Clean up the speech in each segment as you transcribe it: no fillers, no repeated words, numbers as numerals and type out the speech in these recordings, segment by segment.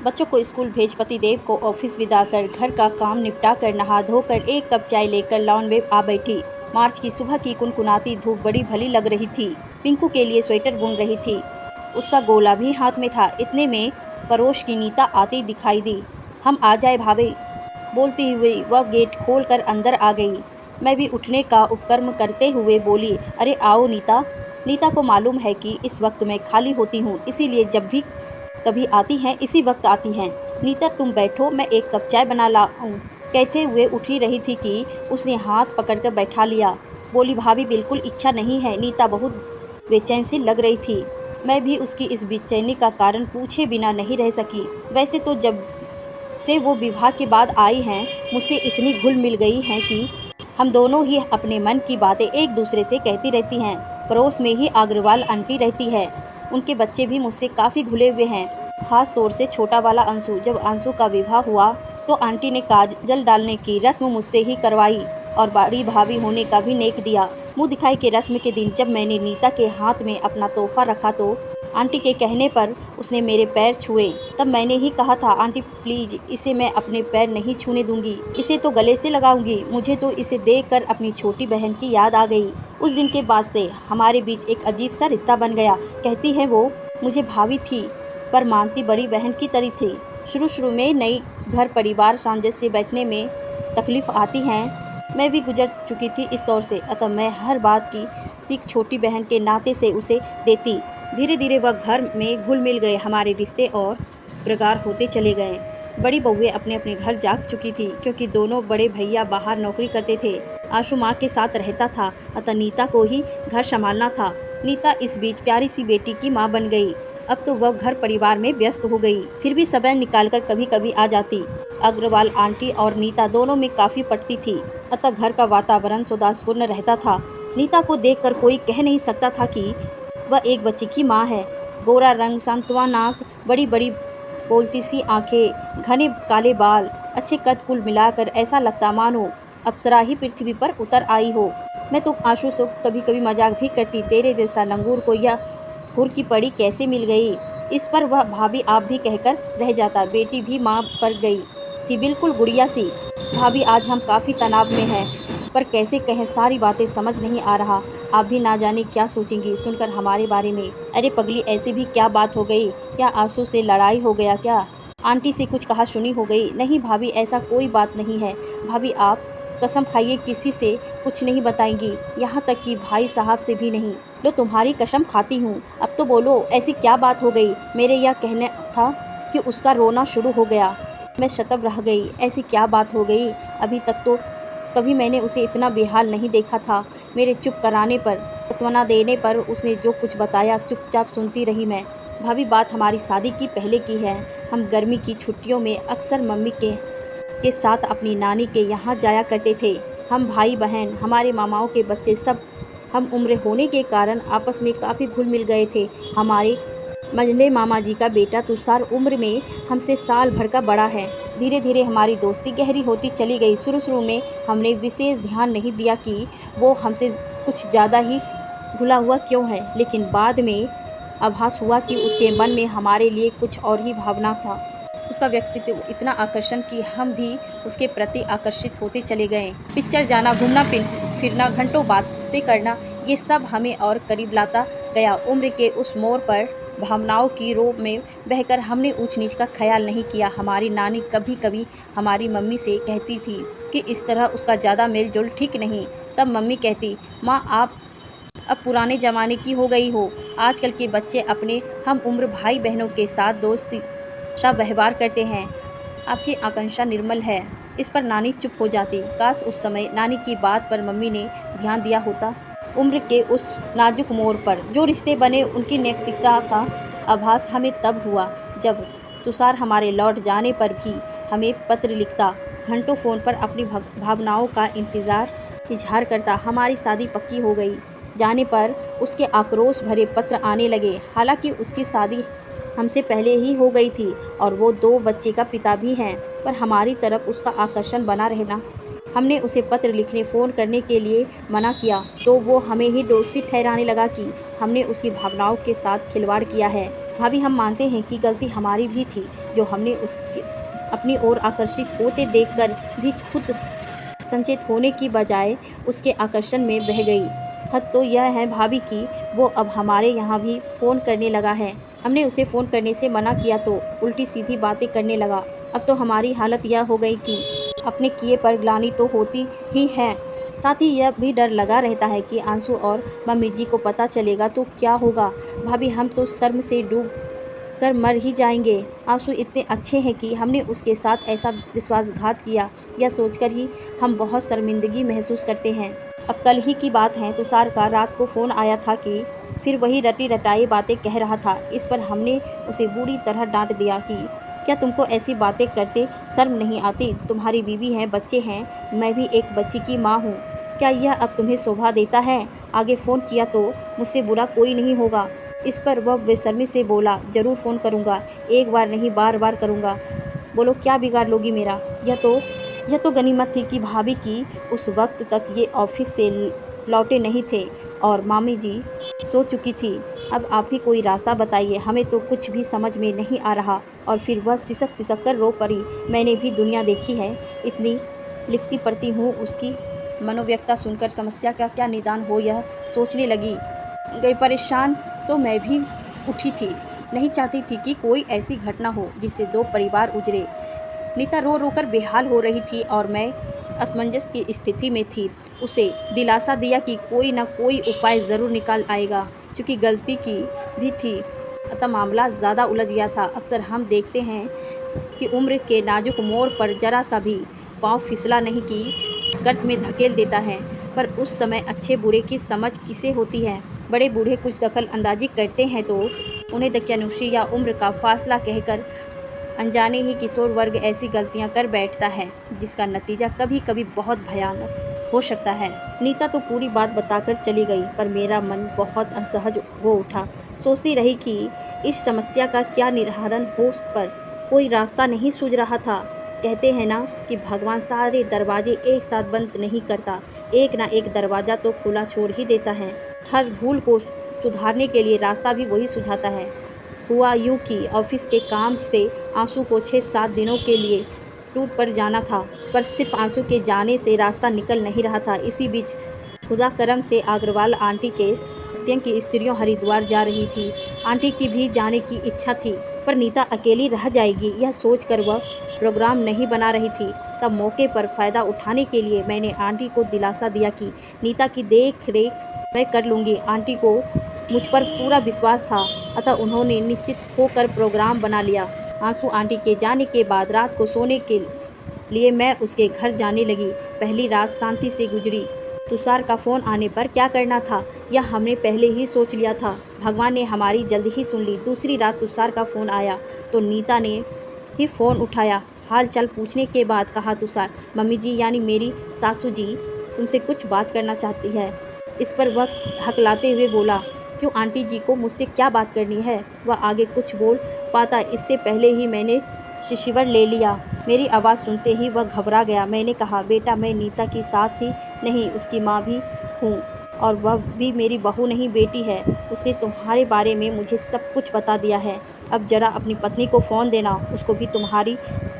बच्चों को स्कूल भेज पतिदेव को ऑफिस विदा कर घर का काम निपटा कर नहा धोकर एक कप चाय लेकर लॉन में आ बैठी। मार्च की सुबह की कुनकुनाती धूप बड़ी भली लग रही थी। पिंकू के लिए स्वेटर बुन रही थी, उसका गोला भी हाथ में था। इतने में पड़ोस की नीता आती दिखाई दी। हम आ जाए भाभी, बोलती हुई वह गेट खोलकर अंदर आ गई। मैं भी उठने का उपक्रम करते हुए बोली, अरे आओ नीता। नीता को मालूम है कि इस वक्त मैं खाली होती हूँ, इसीलिए जब भी कभी आती हैं इसी वक्त आती हैं। नीता तुम बैठो, मैं एक कप चाय बना लाऊं। कहते हुए उठ ही रही थी कि उसने हाथ पकड़कर बैठा लिया। बोली, भाभी बिल्कुल इच्छा नहीं है। नीता बहुत बेचैन सी लग रही थी। मैं भी उसकी इस बेचैनी का कारण पूछे बिना नहीं रह सकी। वैसे तो जब से वो विवाह के बाद आई हैं मुझसे इतनी घुल मिल गई हैं कि हम दोनों ही अपने मन की बातें एक दूसरे से कहती रहती हैं। पड़ोस में ही अग्रवाल आंटी रहती है, उनके बच्चे भी मुझसे काफ़ी घुले हुए हैं, खास तौर से छोटा वाला अंशु। जब अंशु का विवाह हुआ तो आंटी ने काजल डालने की रस्म मुझसे ही करवाई और बड़ी भाभी होने का भी नेक दिया। मुँह दिखाई के रस्म के दिन जब मैंने नीता के हाथ में अपना तोहफा रखा तो आंटी के कहने पर उसने मेरे पैर छुए। तब मैंने ही कहा था, आंटी प्लीज़, इसे मैं अपने पैर नहीं छूने दूंगी, इसे तो गले से लगाऊंगी। मुझे तो इसे देखकर अपनी छोटी बहन की याद आ गई। उस दिन के बाद से हमारे बीच एक अजीब सा रिश्ता बन गया। कहती है वो मुझे भाभी थी पर मानती बड़ी बहन की तरह थी। शुरू में नई घर परिवार सामंजस्य बैठने में तकलीफ़ आती हैं। मैं भी गुजर चुकी थी इस दौर से, अतः मैं हर बात की सीख छोटी बहन के नाते से उसे देती। धीरे धीरे वह घर में घुल मिल गए, हमारे रिश्ते और प्रगाढ़ होते चले गए। बड़ी बहुएं अपने अपने घर जा चुकी थी क्योंकि दोनों बड़े भैया बाहर नौकरी करते थे। आशु माँ के साथ रहता था, अतः नीता को ही घर संभालना था। नीता इस बीच प्यारी सी बेटी की माँ बन गई। अब तो वह घर परिवार में व्यस्त हो गई, फिर भी समय निकालकर कभी कभी आ जाती। अग्रवाल आंटी और नीता दोनों में काफ़ी पटती थी, अतः घर का वातावरण सौहार्दपूर्ण रहता था। नीता को देखकर कोई कह नहीं सकता था कि वह एक बच्चे की माँ है। गोरा रंग, सांत्वना नाक, बड़ी बड़ी बोलती सी आंखें, घने काले बाल, अच्छे कद, कुल मिलाकर ऐसा लगता मानो अप्सरा ही पृथ्वी पर उतर आई हो। मैं तो आशु से कभी कभी मजाक भी करती, तेरे जैसा लंगूर को यह हुर की पड़ी कैसे मिल गई। इस पर वह भाभी आप भी कहकर रह जाता। बेटी भी माँ पर गई थी, बिल्कुल गुड़िया सी। भाभी आज हम काफ़ी तनाव में हैं, पर कैसे कहें, सारी बातें समझ नहीं आ रहा। आप भी ना जाने क्या सोचेंगी सुनकर हमारे बारे में। अरे पगली, ऐसी भी क्या बात हो गई? क्या आंसू से लड़ाई हो गया क्या? आंटी से कुछ कहा सुनी हो गई? नहीं भाभी, ऐसा कोई बात नहीं है। भाभी आप कसम खाइए किसी से कुछ नहीं बताएंगी, यहाँ तक कि भाई साहब से भी नहीं। लो तुम्हारी कसम खाती हूँ, अब तो बोलो ऐसी क्या बात हो गई? मेरे यह कहना था कि उसका रोना शुरू हो गया। मैं शतब रह गई, ऐसी क्या बात हो गई? अभी तक तो कभी मैंने उसे इतना बेहाल नहीं देखा था। मेरे चुप कराने पर, सांत्वना देने पर उसने जो कुछ बताया चुपचाप सुनती रही मैं। भाभी बात हमारी शादी की पहले की है। हम गर्मी की छुट्टियों में अक्सर मम्मी के साथ अपनी नानी के यहाँ जाया करते थे। हम भाई बहन, हमारे मामाओं के बच्चे सब हम उम्र होने के कारण आपस में काफ़ी घुल मिल गए थे। हमारे मंझले मामा जी का बेटा तुषार उम्र में हमसे साल भर का बड़ा है। धीरे धीरे हमारी दोस्ती गहरी होती चली गई। शुरू में हमने विशेष ध्यान नहीं दिया कि वो हमसे कुछ ज़्यादा ही घुला हुआ क्यों है, लेकिन बाद में आभास हुआ कि उसके मन में हमारे लिए कुछ और ही भावना था। उसका व्यक्तित्व इतना आकर्षण कि हम भी उसके प्रति आकर्षित होते चले गए। पिक्चर जाना, घूमना फिरना, घंटों बातें करना, ये सब हमें और करीब लाता गया। उम्र के उस मोड़ पर भावनाओं की रो में बहकर हमने ऊंच नीच का ख्याल नहीं किया। हमारी नानी कभी कभी हमारी मम्मी से कहती थी कि इस तरह उसका ज़्यादा मेल जोल ठीक नहीं। तब मम्मी कहती, माँ आप अब पुराने ज़माने की हो गई हो, आजकल के बच्चे अपने हम उम्र भाई बहनों के साथ दोस्ती सा व्यवहार करते हैं, आपकी आकांक्षा निर्मल है। इस पर नानी चुप हो जाती। काश उस समय नानी की बात पर मम्मी ने ध्यान दिया होता। उम्र के उस नाजुक मोड़ पर जो रिश्ते बने उनकी नैतिकता का आभास हमें तब हुआ जब तुषार हमारे लौट जाने पर भी हमें पत्र लिखता, घंटों फ़ोन पर अपनी भावनाओं का इजहार करता। हमारी शादी पक्की हो गई जाने पर उसके आक्रोश भरे पत्र आने लगे। हालांकि उसकी शादी हमसे पहले ही हो गई थी और वो 2 बच्चे का पिता भी हैं, पर हमारी तरफ उसका आकर्षण बना रहना। हमने उसे पत्र लिखने, फ़ोन करने के लिए मना किया तो वो हमें ही दोषी ठहराने लगा कि हमने उसकी भावनाओं के साथ खिलवाड़ किया है। भाभी हम मानते हैं कि गलती हमारी भी थी, जो हमने उसके अपनी ओर आकर्षित होते देखकर भी खुद संचेत होने की बजाय उसके आकर्षण में बह गई। हद तो यह है भाभी कि वो अब हमारे यहाँ भी फ़ोन करने लगा है। हमने उसे फ़ोन करने से मना किया तो उल्टी सीधी बातें करने लगा। अब तो हमारी हालत यह हो गई कि अपने किए पर ग्लानि तो होती ही है, साथ ही यह भी डर लगा रहता है कि आंसू और मम्मी जी को पता चलेगा तो क्या होगा। भाभी हम तो शर्म से डूब कर मर ही जाएंगे। आंसू इतने अच्छे हैं कि हमने उसके साथ ऐसा विश्वासघात किया, यह सोचकर ही हम बहुत शर्मिंदगी महसूस करते हैं। अब कल ही की बात है, तुषार का रात को फ़ोन आया था कि फिर वही रटी रटाई बातें कह रहा था। इस पर हमने उसे बुरी तरह डांट दिया कि क्या तुमको ऐसी बातें करते शर्म नहीं आती? तुम्हारी बीवी हैं, बच्चे हैं, मैं भी एक बच्ची की माँ हूँ। क्या यह अब तुम्हें शोभा देता है? आगे फ़ोन किया तो मुझसे बुरा कोई नहीं होगा। इस पर वह बेशर्मी से बोला, ज़रूर फ़ोन करूँगा, एक बार नहीं बार बार करूँगा। बोलो क्या बिगाड़ लोगी मेरा? यह तो गनीमत थी कि भाभी की उस वक्त तक ये ऑफिस से लौटे नहीं थे और मामी जी सो चुकी थी। अब आप ही कोई रास्ता बताइए, हमें तो कुछ भी समझ में नहीं आ रहा। और फिर वह सिसक सिसक कर रो पड़ी। मैंने भी दुनिया देखी है, इतनी लिखती पढ़ती हूँ, उसकी मनोव्यक्ता सुनकर समस्या का क्या निदान हो यह सोचने लगी गई। परेशान तो मैं भी उठी थी, नहीं चाहती थी कि कोई ऐसी घटना हो जिससे दो परिवार उजड़े। नीता रो रो कर बेहाल हो रही थी और मैं असमंजस की स्थिति में थी। उसे दिलासा दिया कि कोई ना कोई उपाय ज़रूर निकाल आएगा। चूँकि गलती की भी थी, अतः मामला ज़्यादा उलझ गया था। अक्सर हम देखते हैं कि उम्र के नाजुक मोड़ पर जरा सा भी पाँव फिसला नहीं कि गर्त में धकेल देता है। पर उस समय अच्छे बुरे की समझ किसे होती है? बड़े बूढ़े कुछ दखल अंदाजी करते हैं तो उन्हें दकियानुसी या उम्र का फासला कहकर अनजाने ही किशोर वर्ग ऐसी गलतियां कर बैठता है जिसका नतीजा कभी कभी बहुत भयानक हो सकता है। नीता तो पूरी बात बताकर चली गई, पर मेरा मन बहुत असहज हो उठा। सोचती रही कि इस समस्या का क्या निर्धारण हो, पर कोई रास्ता नहीं सूझ रहा था। कहते हैं ना कि भगवान सारे दरवाजे एक साथ बंद नहीं करता, एक ना एक दरवाज़ा तो खुला छोड़ ही देता है। हर भूल को सुधारने के लिए रास्ता भी वही सुझाता है। हुआ यूँ कि ऑफिस के काम से आंसू को 6-7 दिनों के लिए टूर पर जाना था, पर सिर्फ आंसू के जाने से रास्ता निकल नहीं रहा था। इसी बीच खुदा करम से अग्रवाल आंटी के हत्या की स्त्रियों हरिद्वार जा रही थी। आंटी की भी जाने की इच्छा थी, पर नीता अकेली रह जाएगी यह सोचकर वह प्रोग्राम नहीं बना रही थी। तब मौके पर फ़ायदा उठाने के लिए मैंने आंटी को दिलासा दिया कि नीता की देख रेख मैं कर लूँगी। आंटी को मुझ पर पूरा विश्वास था, अतः उन्होंने निश्चित होकर प्रोग्राम बना लिया। आंसू आंटी के जाने के बाद रात को सोने के लिए मैं उसके घर जाने लगी। पहली रात शांति से गुजरी। तुषार का फ़ोन आने पर क्या करना था यह हमने पहले ही सोच लिया था। भगवान ने हमारी जल्दी ही सुन ली। दूसरी रात तुषार का फ़ोन आया तो नीता ने ही फ़ोन उठाया। हाल चाल पूछने के बाद कहा, तुषार, मम्मी जी यानी मेरी सासू जी तुमसे कुछ बात करना चाहती है। इस पर वह हकलाते हुए बोला, क्यों आंटी जी को मुझसे क्या बात करनी है? वह आगे कुछ बोल पाता इससे पहले ही मैंने शिशिवर ले लिया। मेरी आवाज़ सुनते ही वह घबरा गया। मैंने कहा, बेटा मैं नीता की सास ही नहीं उसकी माँ भी हूँ, और वह भी मेरी बहू नहीं बेटी है। उसने तुम्हारे बारे में मुझे सब कुछ बता दिया है। अब जरा अपनी पत्नी को फ़ोन देना, उसको भी तुम्हारी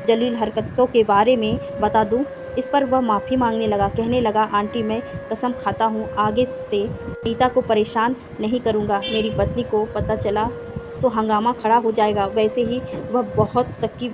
जलील हरकतों के बारे में बता दूँ। इस पर वह माफ़ी मांगने लगा, कहने लगा, आंटी मैं कसम खाता हूँ आगे से नीता को परेशान नहीं करूँगा। मेरी पत्नी को पता चला तो हंगामा खड़ा हो जाएगा। वैसे ही वह बहुत शक्की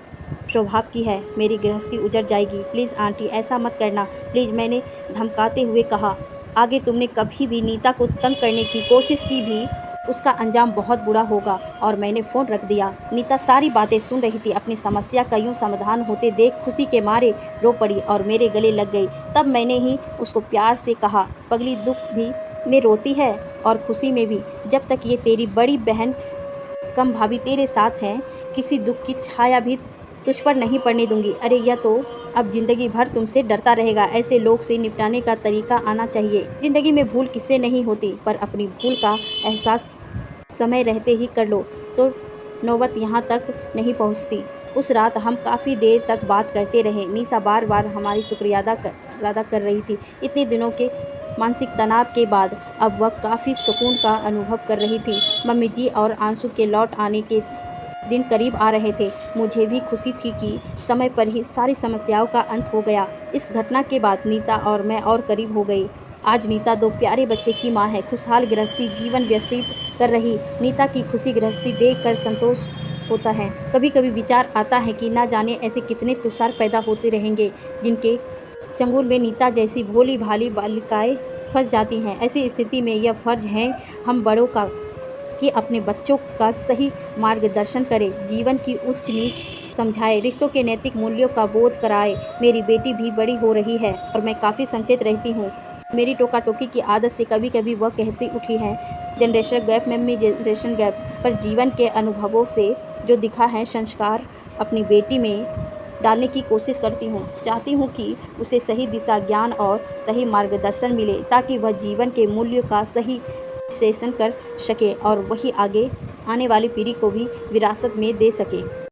स्वभाव की है, मेरी गृहस्थी उजड़ जाएगी। प्लीज़ आंटी ऐसा मत करना, प्लीज़, मैंने धमकाते हुए कहा। आगे तुमने कभी भी नीता को तंग करने की कोशिश की भी उसका अंजाम बहुत बुरा होगा। और मैंने फ़ोन रख दिया। नीता सारी बातें सुन रही थी। अपनी समस्या का यूँ समाधान होते देख खुशी के मारे रो पड़ी और मेरे गले लग गई। तब मैंने ही उसको प्यार से कहा, पगली, दुख भी में रोती है और खुशी में भी। जब तक ये तेरी बड़ी बहन कम भाभी तेरे साथ हैं, किसी दुख की छाया भी तुझ पर नहीं पड़ने दूंगी। अरे यह तो अब जिंदगी भर तुमसे डरता रहेगा। ऐसे लोग से निपटाने का तरीका आना चाहिए। जिंदगी में भूल किससे नहीं होती, पर अपनी भूल का एहसास समय रहते ही कर लो तो नौबत यहाँ तक नहीं पहुँचती। उस रात हम काफ़ी देर तक बात करते रहे। निशा बार बार हमारी शुक्रिया अदा कर रही थी। इतने दिनों के मानसिक तनाव के बाद अब वह काफ़ी सुकून का अनुभव कर रही थी। मम्मी जी और आंसू के लौट आने के दिन करीब आ रहे थे। मुझे भी खुशी थी कि समय पर ही सारी समस्याओं का अंत हो गया। इस घटना के बाद नीता और मैं और करीब हो गई। आज नीता 2 प्यारे बच्चे की माँ है, खुशहाल गृहस्थी जीवन व्यतीत कर रही। नीता की खुशी गृहस्थी देखकर संतोष होता है। कभी कभी विचार आता है कि ना जाने ऐसे कितने तुषार पैदा होते रहेंगे जिनके चंगुल में नीता जैसी भोली भाली बालिकाएं फंस जाती हैं। ऐसी स्थिति में यह फर्ज है हम बड़ों का कि अपने बच्चों का सही मार्गदर्शन करें, जीवन की उच्च नीच समझाए, रिश्तों के नैतिक मूल्यों का बोध कराए। मेरी बेटी भी बड़ी हो रही है और मैं काफ़ी संचेत रहती हूँ। मेरी टोका टोकी की आदत से कभी कभी वह कहती उठी है, generation gap mummy generation gap, पर जीवन के अनुभवों से जो दिखा है संस्कार अपनी बेटी में डालने की कोशिश करती हूँ। चाहती हूँ कि उसे सही दिशा, ज्ञान और सही मार्गदर्शन मिले ताकि वह जीवन के मूल्यों का सही विश्लेषण कर सके और वही आगे आने वाली पीढ़ी को भी विरासत में दे सके।